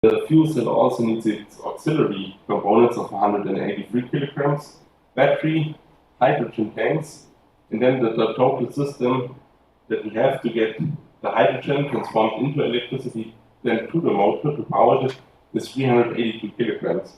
The fuel cell also needs its auxiliary components of 183 kilograms, battery, hydrogen tanks, and then the total system that we have to get the hydrogen transformed into electricity, then to the motor to power it, is 382 kilograms.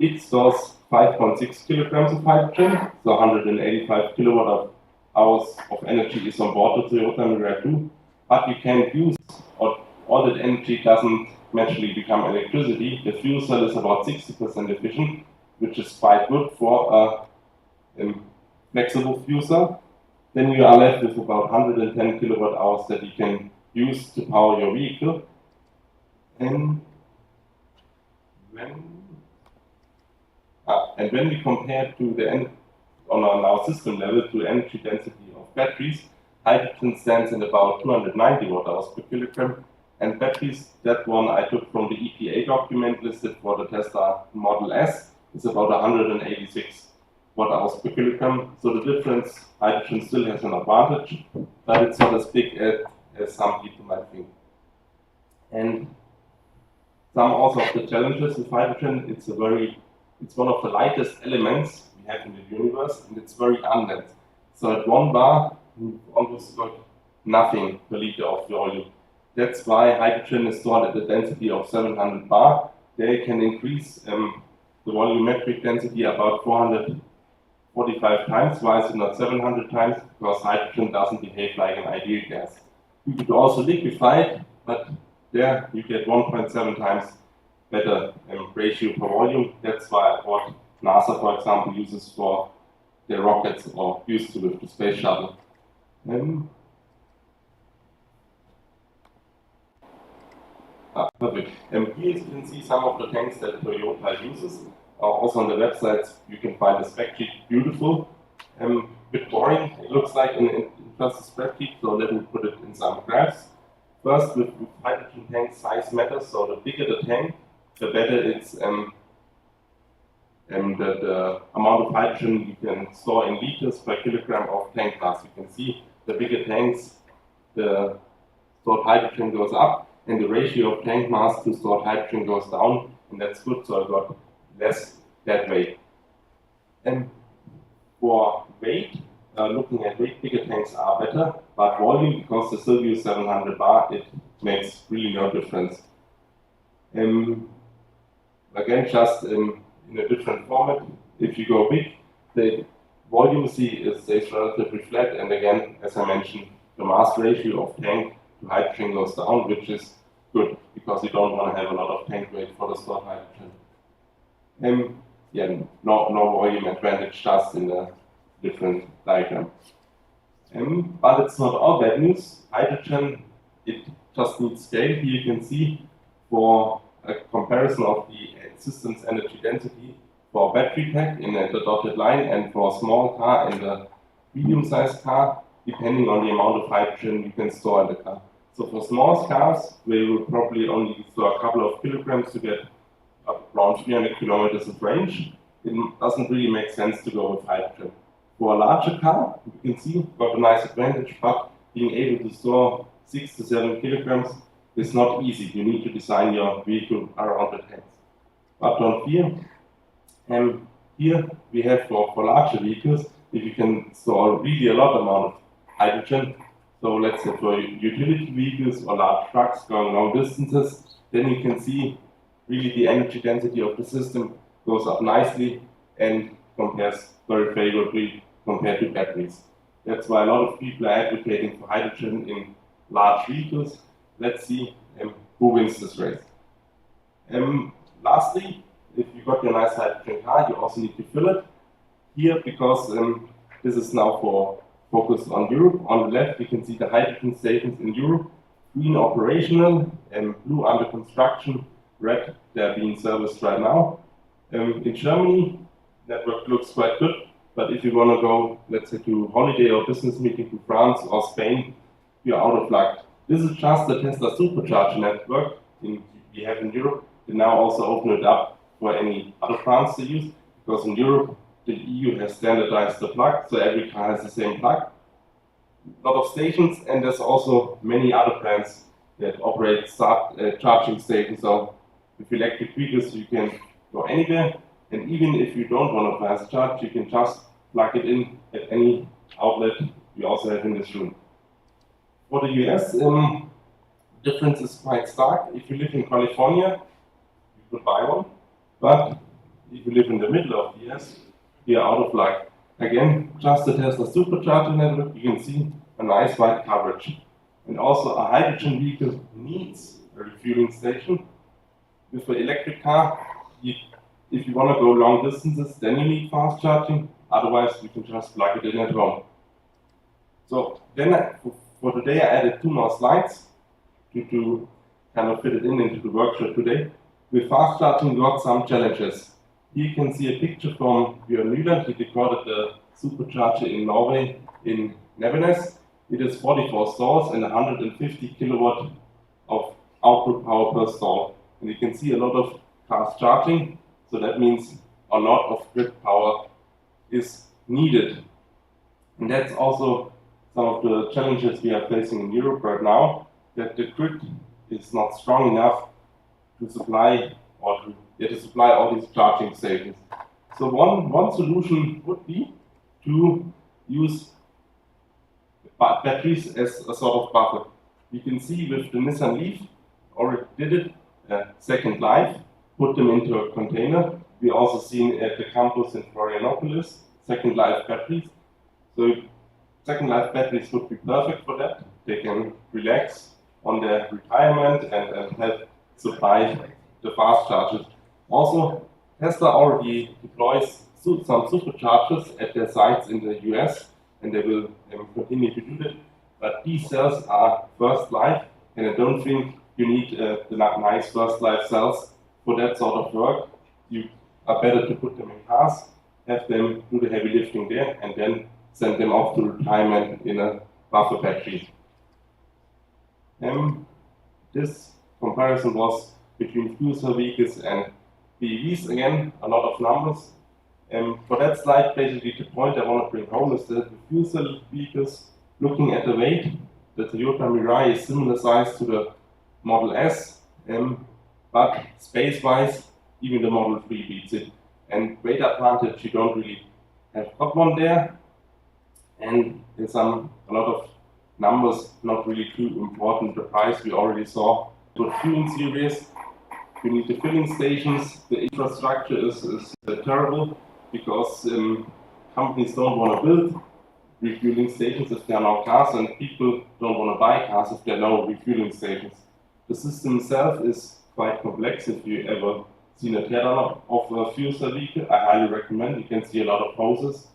It stores 5.6 kilograms of hydrogen, so 185 kilowatt hours of energy is on board the Toyota Mirai 2, but you can't use, or all that energy doesn't magically become electricity. The fuel cell is about 60% efficient, which is quite good for a flexible fuel cell. Then you are left with about 110 kilowatt hours that you can use to power your vehicle. And when we compare to on our system level to energy density of batteries, hydrogen stands at about 290 watt hours per kilogram, and batteries, that one I took from the EPA document listed for the Tesla Model S, is about 186 watt hours per kilogram. So the difference, hydrogen still has an advantage, but it's not as big as some people might think. And some also of the challenges with hydrogen, it's one of the lightest elements we have in the universe, and it's very undense. So at 1 bar, you almost got nothing per liter of volume. That's why hydrogen is stored at the density of 700 bar. There you can increase the volumetric density about 445 times. Why is it not 700 times? Because hydrogen doesn't behave like an ideal gas. You could also liquefy it, but there you get 1.7 times better ratio per volume. That's why what NASA, for example, uses for their rockets or used to with the space shuttle. Perfect. Here you can see some of the tanks that Toyota uses. Also on the website you can find a spec sheet. Beautiful. Bit boring, it looks like in just a spreadsheet, so let me put it in some graphs. First, with hydrogen tank, size matters, so the bigger the tank, the better it's the amount of hydrogen you can store in liters per kilogram of tank mass. You can see the bigger tanks, the stored hydrogen goes up, and the ratio of tank mass to stored hydrogen goes down, and that's good, so I got less that way. And for weight, looking at weight, bigger tanks are better, but volume, because they still use 700 bar, it makes really no difference. Again, just in a different format, if you go big, the volume stays relatively flat, and again, as I mentioned, the mass ratio of tank to hydrogen goes down, which is good, because you don't want to have a lot of tank weight for the stored hydrogen. Yeah, no volume advantage, just in a different diagram. But it's not all bad news. Hydrogen, it just needs scale. Here you can see for a comparison of the system's energy density for a battery pack in the dotted line, and for a small car and a medium-sized car, depending on the amount of hydrogen you can store in the car. So for small cars, we will probably only store a couple of kilograms to get around 300 kilometers of range. It doesn't really make sense to go with hydrogen. For a larger car, you can see, got a nice advantage, but being able to store 6 to 7 kilograms is not easy. You need to design your vehicle around the tanks. But don't fear. Here we have for larger vehicles, if you can store really a lot amount of hydrogen, so let's say for utility vehicles or large trucks going long distances, then you can see really the energy density of the system goes up nicely and compares very favorably compared to batteries. That's why a lot of people are advocating for hydrogen in large vehicles. Let's see who wins this race. Lastly, if you got your nice hydrogen car, you also need to fill it. Here, because this is now focused on Europe. On the left, you can see the hydrogen stations in Europe. Green operational, blue under construction, red they're being serviced right now. In Germany, network looks quite good, but if you want to go, let's say, to holiday or business meeting to France or Spain, you're out of luck. This is just the Tesla supercharger network we have in Europe. They now also open it up for any other plants to use, because in Europe, the EU has standardized the plug, so every car has the same plug. A lot of stations, and there's also many other brands that operate charging stations. So With electric vehicles, you can go anywhere, and even if you don't want a fast charge, you can just plug it in at any outlet we also have in this room. For the US, difference is quite stark. If you live in California, you could buy one, but if you live in the middle of the US, you're out of luck. Again, just the Tesla supercharger network, you can see a nice wide coverage. And also a hydrogen vehicle needs a refueling station. With an electric car, if you want to go long distances, then you need fast charging. Otherwise, you can just plug it in at home. So then, for today, I added 2 more slides to kind of fit it into the workshop today. With fast charging, we got some challenges. Here you can see a picture from Bjørn Nyland. He recorded the supercharger in Norway, in Nevenes. It is 44 stalls and 150 kilowatt of output power per stall. And you can see a lot of fast charging, so that means a lot of grid power is needed. And that's also some of the challenges we are facing in Europe right now, that the grid is not strong enough to supply or to supply all these charging stations. So one solution would be to use batteries as a sort of buffer. You can see with the Nissan Leaf, already did it, Second Life, put them into a container. We also seen at the campus in Florianopolis, Second Life batteries. So Second Life batteries would be perfect for that. They can relax on their retirement and help supply the fast chargers. Also, Tesla already deploys some superchargers at their sites in the US, and they will continue to do that. But these cells are first life, and I don't think you need the nice first life cells for that sort of work. You are better to put them in cars, have them do the heavy lifting there, and then send them off to retirement in a buffer battery. This comparison was between fuel cell vehicles and BEVs. Again, a lot of numbers. For that slide, basically the point I want to bring home is that the fuel cell vehicles, looking at the weight, the Toyota Mirai is similar size to the Model S, but space-wise, even the Model 3 beats it. And weight advantage, you don't really have got one there. And there's a lot of numbers, not really too important. The price we already saw. For fueling series, you need the filling stations. The infrastructure is terrible because companies don't want to build refueling stations if there are no cars, and people don't want to buy cars if there are no refueling stations. The system itself is quite complex. If you ever seen a teardown of a fuel cell vehicle, I highly recommend. You can see a lot of hoses.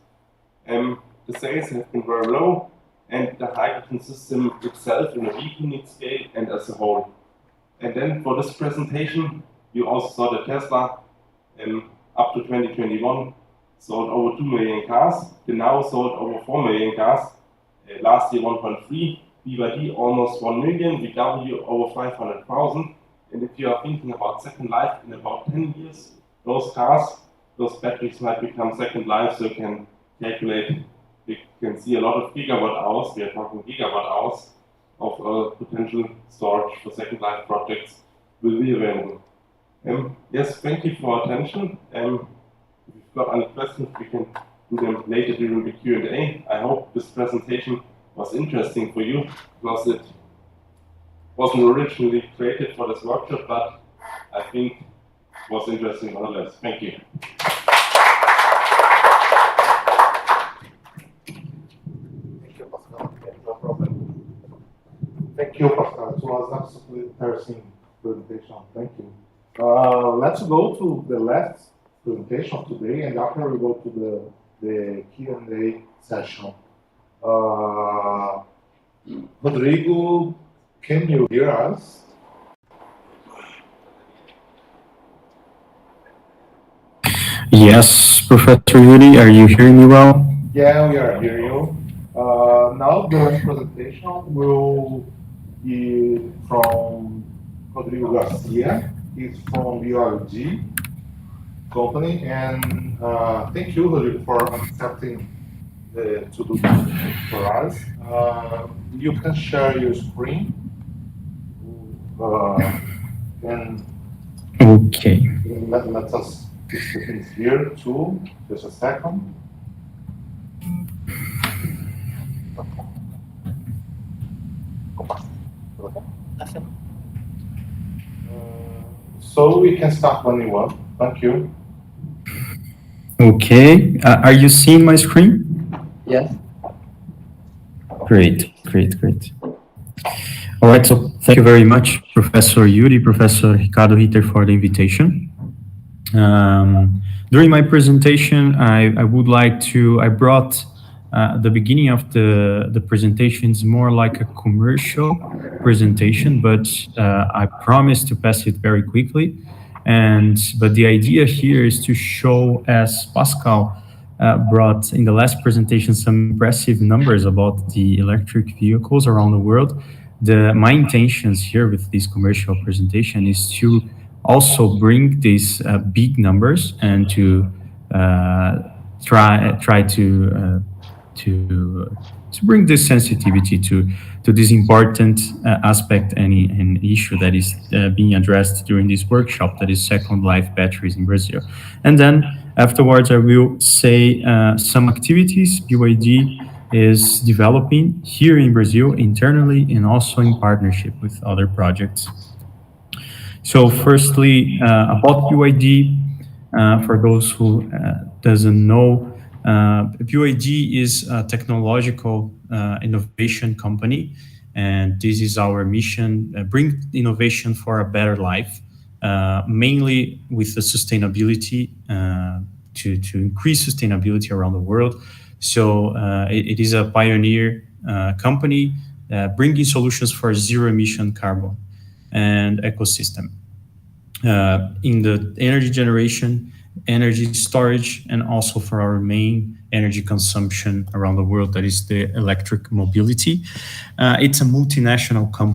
The sales have been very low, and the hydrogen system itself in a vehicle need scale and as a whole. And then for this presentation, you also saw that Tesla, up to 2021, sold over 2 million cars. They now sold over 4 million cars. Last year 1.3, BYD almost 1 million, VW over 500,000. And if you are thinking about Second Life in about 10 years, those cars, those batteries might become Second Life, so you can calculate. You can see a lot of gigawatt hours, we are talking gigawatt hours, of potential storage for Second Life projects will be available. Yes, thank you for attention. If you've got any questions, we can do them later during the Q&A. I hope this presentation was interesting for you, because it wasn't originally created for this workshop, but I think it was interesting nonetheless. Thank you. Thank you, Pascal. It was absolutely interesting presentation. Thank you. Let's go to the last presentation of today, and after we go to the Q&A session. Rodrigo, can you hear us? Yes, Professor Yuri, are you hearing me well? Yeah, we are hearing you. Now the last presentation will be from Rodrigo Garcia. He's from BRG company, and thank you, Rodrigo, for accepting to do this for us. You can share your screen, and Okay. Let us fix the things here too. Just a second. So we can start when you want. Thank you. Okay. Are you seeing my screen? Yes. Great. All right. So thank you very much, Professor Yuri, Professor Ricardo Ritter, for the invitation. During my presentation, I would like to, I brought the beginning of the presentation is more like a commercial presentation, but I promise to pass it very quickly. But the idea here is to show, as Pascal brought in the last presentation, some impressive numbers about the electric vehicles around the world. My intentions here with this commercial presentation is to also bring these big numbers and to try to bring this sensitivity to this important aspect and issue that is being addressed during this workshop, that is Second Life batteries in Brazil. And then afterwards, I will say some activities BYD is developing here in Brazil internally and also in partnership with other projects. So firstly, about BYD, for those who doesn't know, BYD is a technological innovation company, and this is our mission, bring innovation for a better life, mainly with the sustainability, to increase sustainability around the world. So it is a pioneer company bringing solutions for zero emission carbon and ecosystem in the energy generation, energy storage, and also for our main energy consumption around the world, that is the electric mobility. It's a multinational company.